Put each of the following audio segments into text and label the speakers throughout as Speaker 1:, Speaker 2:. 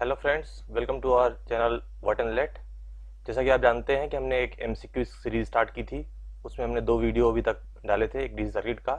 Speaker 1: Hello friends, welcome to our channel what and let. जैसा कि आप जानते हैं कि हमने एक एमसीक्यू सीरीज स्टार्ट की थी। उसमें हमने 2 वीडियो अभी तक डाले थे, एक डीसी सर्किट का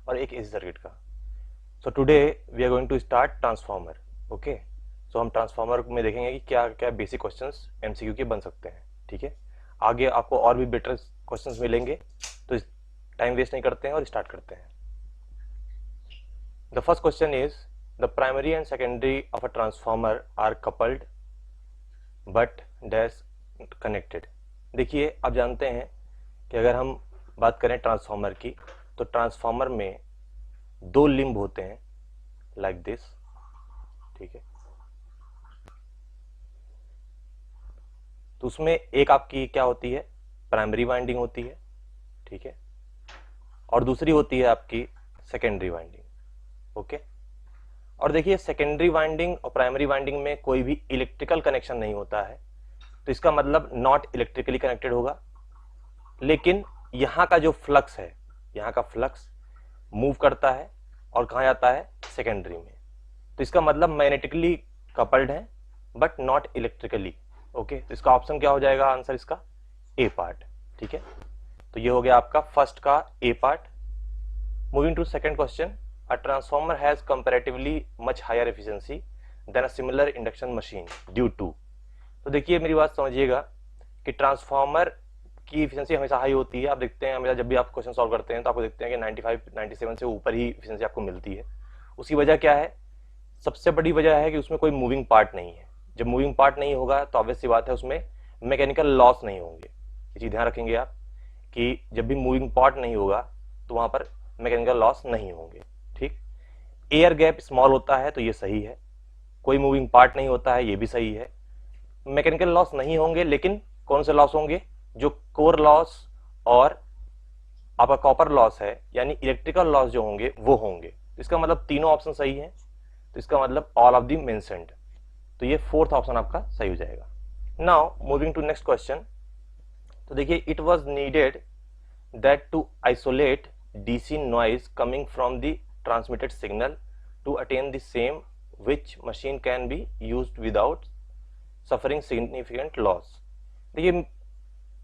Speaker 1: और एक एसी सर्किट का। So today we are going to start transformer. Okay, so हम ट्रांसफार्मर में देखेंगे कि क्या क्या बेसिक क्वेश्चंस एमसीक्यू के बन सकते हैं। ठीक है, आगे आपको और भी बेटर क्वेश्चंस मिलेंगे, तो टाइम वेस्ट नहीं करते हैं और स्टार्ट करते हैं। The first question is, the primary and secondary of a transformer are coupled but dash connected। देखिए, आप जानते हैं कि अगर हम बात करें ट्रांसफार्मर की, तो ट्रांसफार्मर में 2 लिंब होते हैं लाइक दिस। ठीक है, तो उसमें एक आपकी क्या होती है, प्राइमरी वाइंडिंग होती है। ठीक है, और दूसरी होती है आपकी सेकेंडरी वाइंडिंग। ओके, और देखिए, सेकेंडरी वाइंडिंग और प्राइमरी वाइंडिंग में कोई भी इलेक्ट्रिकल कनेक्शन नहीं होता है, तो इसका मतलब नॉट इलेक्ट्रिकली कनेक्टेड होगा। लेकिन यहाँ का जो फ्लक्स है, यहाँ का फ्लक्स मूव करता है और कहाँ जाता है, सेकेंडरी में। तो इसका मतलब मैग्नेटिकली कपल्ड है बट नॉट इलेक्ट्रिकली। ओके, तो इसका ऑप्शन क्या हो जाएगा, आंसर इसका ए पार्ट। ठीक है, तो ये हो गया आपका फर्स्ट का A part. Moving to second question, a transformer has comparatively much higher efficiency than a similar induction machine due to. तो देखिए, मेरी बात समझिएगा कि ट्रांसफार्मर की एफिशिएंसी हमेशा हाई होती है। आप देखते हैं हमेशा जब भी आप क्वेश्चन सॉल्व करते हैं तो आपको देखते हैं कि 95 97 से ऊपर ही एफिशिएंसी आपको मिलती है। उसकी वजह क्या है, सबसे बड़ी वजह है कि उसमें कोई मूविंग पार्ट नहीं है। जब मूविंग पार्ट नहीं होगा तो ऑब्वियस सी बात है उसमें मैकेनिकल लॉस नहीं होंगे। ये चीज ध्यान रखेंगे आप कि जब भी मूविंग पार्ट नहीं होगा तो वहां पर मैकेनिकल लॉस नहीं होंगे। ठीक, एयर गैप स्मॉल होता है तो ये सही है, कोई मूविंग पार्ट नहीं होता है ये भी सही है। मैकेनिकल लॉस नहीं होंगे, लेकिन कौन से लॉस होंगे, जो कोर लॉस और आपका कॉपर लॉस है, यानी इलेक्ट्रिकल लॉस जो होंगे वो होंगे। इसका मतलब तीनों ऑप्शन सही है, तो इसका मतलब ऑल ऑफ दी मेंशन्ड। तो ये फोर्थ ऑप्शन आपका सही हो जाएगा। Now moving to next question. तो देखिए, it was needed that to isolate DC noise coming from the transmitted signal to attain the same which machine can be used without suffering significant loss। देखिए,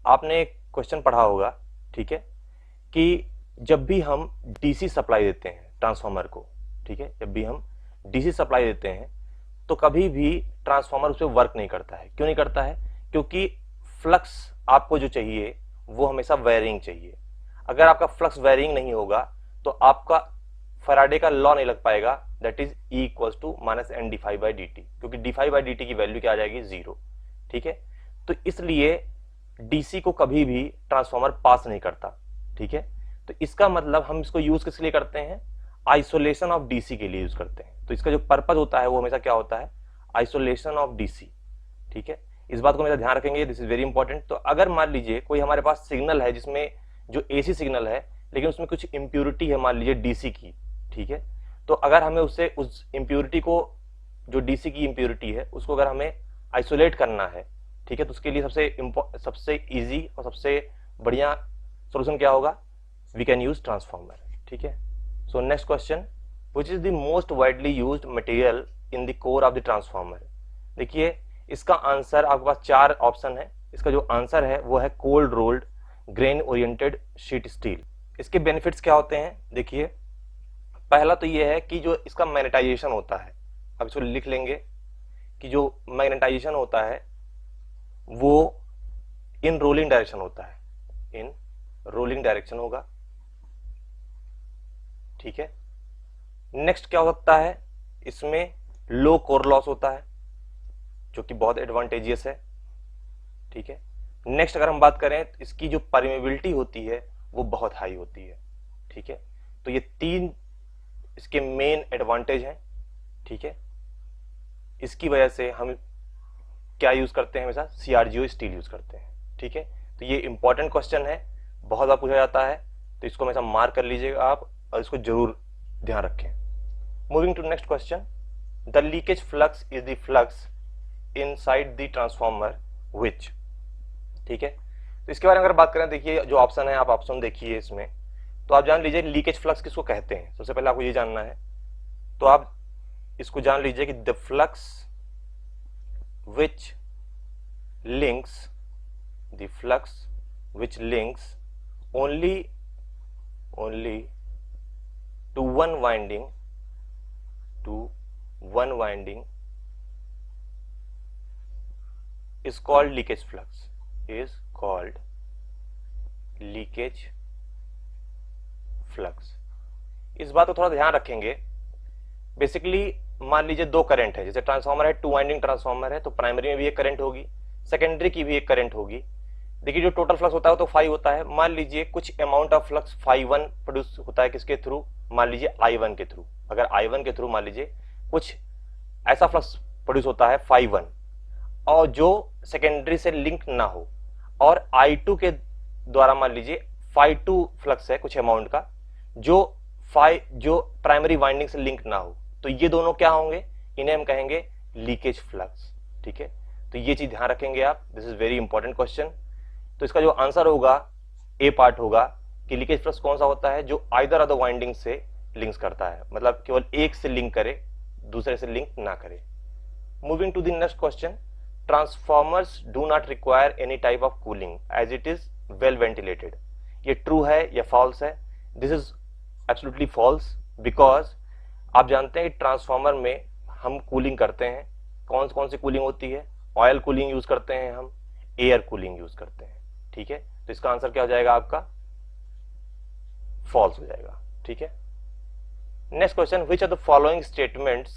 Speaker 1: आपने एक question पढ़ा होगा, ठीक है, कि जब भी हम डीसी सप्लाई देते हैं ट्रांसफार्मर को, ठीक है, जब भी हम डीसी सप्लाई देते हैं तो कभी भी ट्रांसफार्मर उस पर वर्क नहीं करता है। क्यों नहीं करता है, क्योंकि फ्लक्स आपको जो चाहिए वो हमेशा वेरिंग चाहिए। अगर आपका फ्लक्स वेरिंग नहीं होगा तो आपका फैराडे का लॉ नहीं लग पाएगा, that is E equals to minus N D five by D T, क्योंकि D five by D T की वैल्यू क्या आ जाएगी, 0। ठीक है, तो इसलिए डीसी को कभी भी ट्रांसफार्मर पास नहीं करता। ठीक है, तो इसका मतलब हम इसको यूज किस लिए करते हैं, आइसोलेशन ऑफ डीसी के लिए यूज करते हैं। तो इसका जो पर्पज होता है वो हमेशा क्या होता है, आइसोलेशन ऑफ डीसी। ठीक है, इस बात को हमेशा ध्यान रखेंगे, दिस इज वेरी इंपॉर्टेंट। तो अगर मान लीजिए कोई हमारे पास सिग्नल है जिसमें जो एसी सिग्नल है, लेकिन उसमें कुछ इंप्यूरिटी है, मान लीजिए डीसी की, ठीक है, तो अगर हमें उससे उस इंप्यूरिटी को, जो डीसी की इंप्यूरिटी है उसको अगर हमें आइसोलेट करना है, ठीक है, तो उसके लिए सबसे इजी और सबसे बढ़िया सॉल्यूशन क्या होगा, वी कैन यूज ट्रांसफार्मर। ठीक है, so next question, which is the most widely used material in the core of the transformer. देखिए, इसका आंसर आपके पास 4 ऑप्शन है। इसका जो आंसर है वो है cold rolled grain oriented sheet steel. इसके बेनिफिट्स क्या होते हैं, देखिए, पहला तो ये है कि जो इसका मैग्नेटाइजेशन होता है, अब इसको लिख लेंगे कि जो मैग्नेटाइजेशन होता है वो इन रोलिंग डायरेक्शन होता है, इन रोलिंग डायरेक्शन होगा। ठीक है, नेक्स्ट क्या होता है, इसमें लो कोर लॉस होता है जो कि बहुत एडवांटेजियस है। ठीक है, नेक्स्ट अगर हम बात करें तो इसकी जो परमेबिलिटी होती है वो बहुत हाई होती है। ठीक है, तो ये 3 इसके मेन एडवांटेज हैं। ठीक है, इसकी वजह से हम क्या यूज करते हैं, हमेशा सीआरजीओ स्टील यूज करते हैं। ठीक है, तो ये इंपॉर्टेंट क्वेश्चन है, बहुत बार पूछा जाता है, तो इसको हमेशा मार्क कर लीजिएगा आप और इसको जरूर ध्यान रखें। Moving to next question, the leakage flux is the flux inside the transformer which. ठीक है, तो इसके बारे में अगर बात करें, देखिए जो ऑप्शन है, आप ऑप्शन देखिए इसमें, तो आप जान लीजिए लीकेज फ्लक्स किसको कहते हैं। सबसे पहले आपको ये जानना है, तो आप इसको जान लीजिए कि the flux which links the flux which links only to one winding is called leakage flux, is called leakage flux. इस बात को थोड़ा ध्यान रखेंगे। बेसिकली मान लीजिए दो करंट है, जैसे ट्रांसफार्मर है, टू वाइंडिंग ट्रांसफार्मर है, तो प्राइमरी में भी एक करंट होगी, सेकेंडरी की भी एक करंट होगी। देखिए जो टोटल फ्लक्स होता है तो फाई होता है। मान लीजिए कुछ amount of flux phi one produce होता है किसके थ्रू, मान लीजिए आई वन के थ्रू। अगर आई वन के थ्रू मान लीजिए कुछ ऐसा फ्लक्स प्रोड्यूस होता है फाई वन, और जो सेकेंडरी से लिंक ना हो, और आई टू के द्वारा मान लीजिए फाई टू फ्लक्स है कुछ अमाउंट का, जो प्राइमरी वाइंडिंग से लिंक ना हो, तो ये दोनों क्या होंगे, इन्हें हम कहेंगे लीकेज फ्लक्स। ठीक है, तो ये चीज ध्यान रखेंगे आप, this is very important question. तो इसका जो आंसर होगा ए पार्ट होगा कि लीकेज फ्लक्स कौन सा होता है, जो आइदर ऑफ द वाइंडिंग से लिंक्स करता है, मतलब केवल एक से लिंक करे, दूसरे से लिंक ना करे। Moving to the next question, transformers do not require any type of cooling as it is well ventilated. ये ट्रू है या फॉल्स है? This is absolutely false, because आप जानते हैं कि ट्रांसफार्मर में हम कूलिंग करते हैं। कौन कौन सी कूलिंग होती है? ऑयल कूलिंग यूज करते हैं, हम एयर कूलिंग यूज करते हैं। ठीक है, तो इसका आंसर क्या हो जाएगा आपका? फॉल्स हो जाएगा। ठीक है, next question, which of the following statements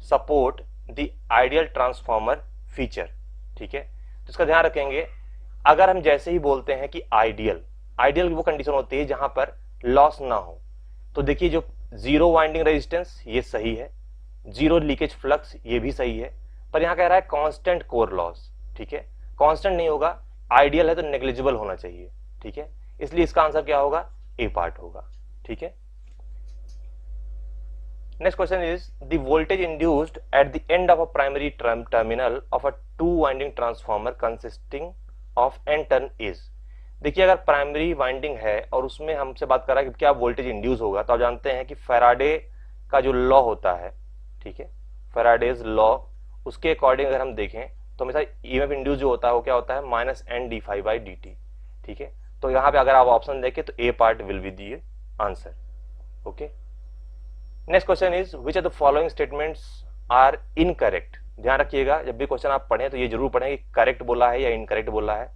Speaker 1: support the ideal transformer feature. ठीक है, तो इसका ध्यान रखेंगे, अगर हम जैसे ही बोलते हैं कि आइडियल वो कंडीशन होती है जहां पर लॉस ना हो, तो देखिए जो जीरो वाइंडिंग रेजिस्टेंस ये सही है, जीरो लीकेज फ्लक्स ये भी सही है, पर यहां कह रहा है कांस्टेंट कोर लॉस। ठीक है, कांस्टेंट नहीं होगा, आइडियल है तो नेग्लिजिबल होना चाहिए। ठीक है, इसलिए इसका आंसर क्या होगा? ए पार्ट होगा। ठीक है, next question is the voltage induced at the end of a primary terminal of a two winding transformer consisting of N turn is. देखिए अगर प्राइमरी वाइंडिंग है और उसमें हमसे बात कर रहा है कि क्या वोल्टेज इंड्यूस होगा, तो आप जानते हैं कि फैराडे का जो लॉ होता है, ठीक है, फैराडेज लॉ, उसके अकॉर्डिंग अगर हम देखें तो हमेशा ईएमएफ इंड्यूस जो होता है वो क्या होता है? Minus N d phi by D t. ठीक है, तो यहाँ पे अगर आप ऑप्शन देखें तो A part will be the answer. Okay, next question is which of the following statements are incorrect. ध्यान रखिएगा, जब भी क्वेश्चन आप पढ़ें तो ये जरूर पढ़ें कि करेक्ट बोला है या इनकरेक्ट बोला है,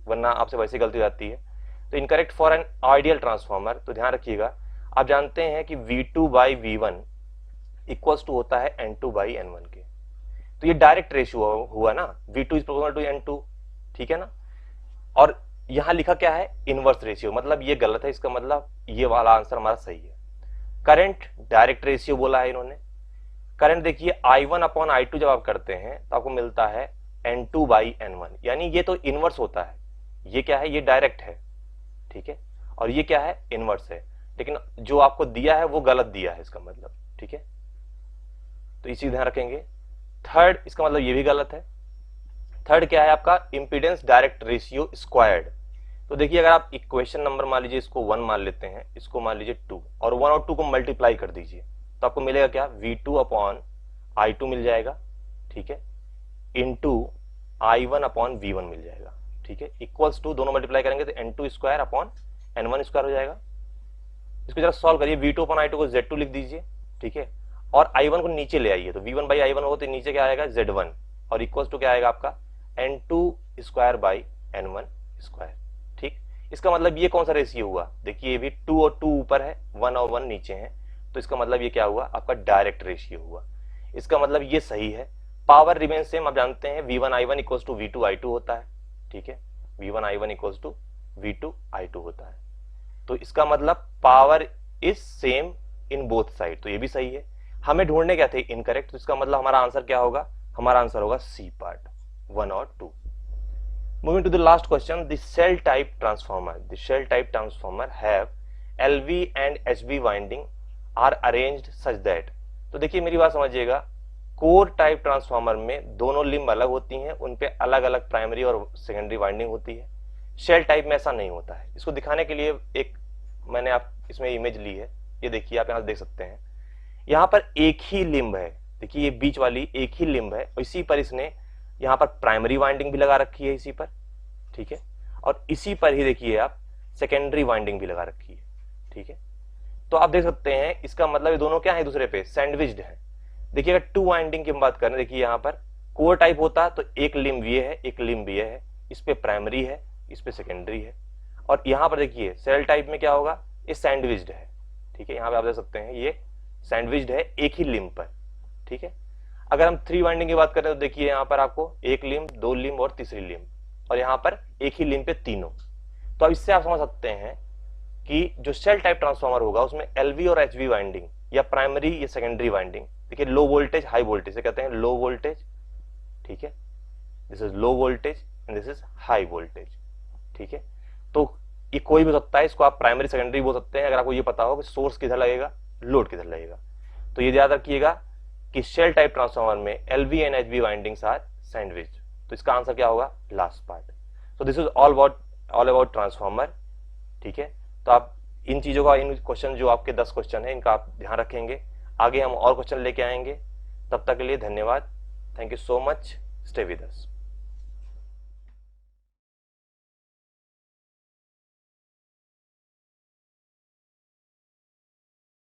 Speaker 1: वरना आपसे वैसे गलती हो जाती है। तो incorrect for an ideal transformer, तो ध्यान रखिएगा, आप जानते हैं कि V2 by V1 equals to होता है N2 बाई N1 के, तो ये डायरेक्ट रेशियो हुआ ना, V2 is proportional to N2। ठीक है ना, और यहां लिखा क्या है? इनवर्स रेशियो, मतलब ये गलत है, इसका मतलब ये वाला आंसर हमारा सही है। करंट डायरेक्ट रेशियो बोला है इन्होंने। करंट देखिए I1 अपॉन I2 जब आप करते हैं तो आपको मिलता है N2 बाई N1, यानी ये तो इनवर्स होता है। ये क्या है? ये डायरेक्ट है। ठीक है, और ये क्या है? इनवर्स है, लेकिन जो आपको दिया है वो गलत दिया है इसका मतलब। ठीक है, तो इसी ध्यान रखेंगे। थर्ड, इसका मतलब ये भी गलत है। थर्ड क्या है आपका? Impedance direct ratio squared. तो देखिए अगर आप इक्वेशन नंबर मान लीजिए इसको 1 मान लेते हैं, इसको मान लीजिए 2, और 1 और 2 को मल्टीप्लाई कर दीजिए तो आपको मिलेगा क्या? V2 अपॉन I2 मिल जाएगा। ठीक है, इंटू I1 अपॉन V1 मिल जाएगा। ठीक है, इक्वल्स टू, दोनों मल्टीप्लाई करेंगे तो N2 square upon N1 square हो जाएगा। इसको जरा सॉल्व करिए, V2 अपॉन I2 को Z2 लिख दीजिए। ठीक है, और I1 को नीचे ले आइए, तो V1 बाई I1 होगा तो नीचे क्या आएगा? Z1, और इक्वल्स टू क्या आएगा आपका? N2 square by N1 square. ठीक, इसका मतलब ये कौन सा रेशियो हुआ? देखिए ये भी 2 और 2 ऊपर है, 1 और 1 नीचे है, तो इसका मतलब ये क्या हुआ? आपका डायरेक्ट रेशियो हुआ। इसका मतलब ये सही है। पावर रिमेन सेम, आप जानते हैं V1 I1 equals to V2 I2 होता है। ठीक है, V1 I1 equals to V2 I2 होता है, तो इसका मतलब power is same in both side, तो ये भी सही है। हमें ढूंढने क्या थे? इनकरेक्ट, तो इसका मतलब हमारा आंसर क्या होगा? हमारा आंसर होगा सी पार्ट, 1 और 2। Moving to the last question, the shell type transformer have LV and HV winding are arranged such that. तो देखिए मेरी बात समझिएगा, कोर टाइप ट्रांसफार्मर में दोनों लिम्ब अलग होती हैं, उन पे अलग अलग प्राइमरी और सेकेंडरी वाइंडिंग होती है। शेल टाइप में ऐसा नहीं होता है। इसको दिखाने के लिए एक मैंने आप इसमें इमेज ली है, ये देखिए आप यहां देख सकते हैं, यहाँ पर एक ही लिम्ब है। देखिए ये बीच वाली एक ही लिम्ब है, इसी पर इसने यहाँ पर प्राइमरी वाइंडिंग भी लगा रखी है इसी पर, ठीक है, और इसी पर ही देखिए आप सेकेंडरी वाइंडिंग भी लगा रखी है, ठीक है। तो आप देख सकते हैं इसका मतलब ये दोनों क्या है, दूसरे पे सैंडविच्ड है। देखिए अगर टू वाइंडिंग की हम बात करें, देखिए यहाँ पर कोर टाइप होता तो एक लिम्ब ये है, एक लिम्ब ये है, इस पे प्राइमरी है, इस पे सेकेंडरी है। और यहाँ पर देखिए सेल टाइप में क्या होगा, ये सैंडविच्ड है, ठीक है। यहाँ पे आप देख सकते हैं ये सैंडविच्ड है एक ही लिम्ब पर, ठीक है। अगर हम थ्री वाइंडिंग की बात करें तो देखिए यहाँ पर आपको एक लिम्ब, दो लिम्ब और तीसरी लिम्ब, और यहाँ पर एक ही लिम्ब पे तीनों। तो अब इससे आप समझ सकते हैं कि जो सेल टाइप ट्रांसफार्मर होगा उसमें एलवी और एचवी वाइंडिंग या प्राइमरी या सेकेंडरी वाइंडिंग, देखिए लो वोल्टेज हाई वोल्टेज से कहते हैं लो वोल्टेज, ठीक है, this is low voltage and this is high voltage, ठीक है। तो ये कोई भी हो सकता है, इसको आप प्राइमरी सेकेंडरी बोल सकते हैं अगर आपको ये पता हो कि सोर्स किधर लगेगा, लोड किधर लगेगा। तो ये याद रखिएगा कि सेल टाइप ट्रांसफार्मर में LV and HV windings are sandwiched. तो इसका आंसर क्या होगा, last part. So this is all about transformer, ठीक है। तो आप इन चीजों का, इन क्वेश्चन जो आपके 10 क्वेश्चन है इनका आप ध्यान रखेंगे। आगे हम और क्वेश्चन लेके आएंगे, तब तक के लिए धन्यवाद। Thank you so much, stay with us.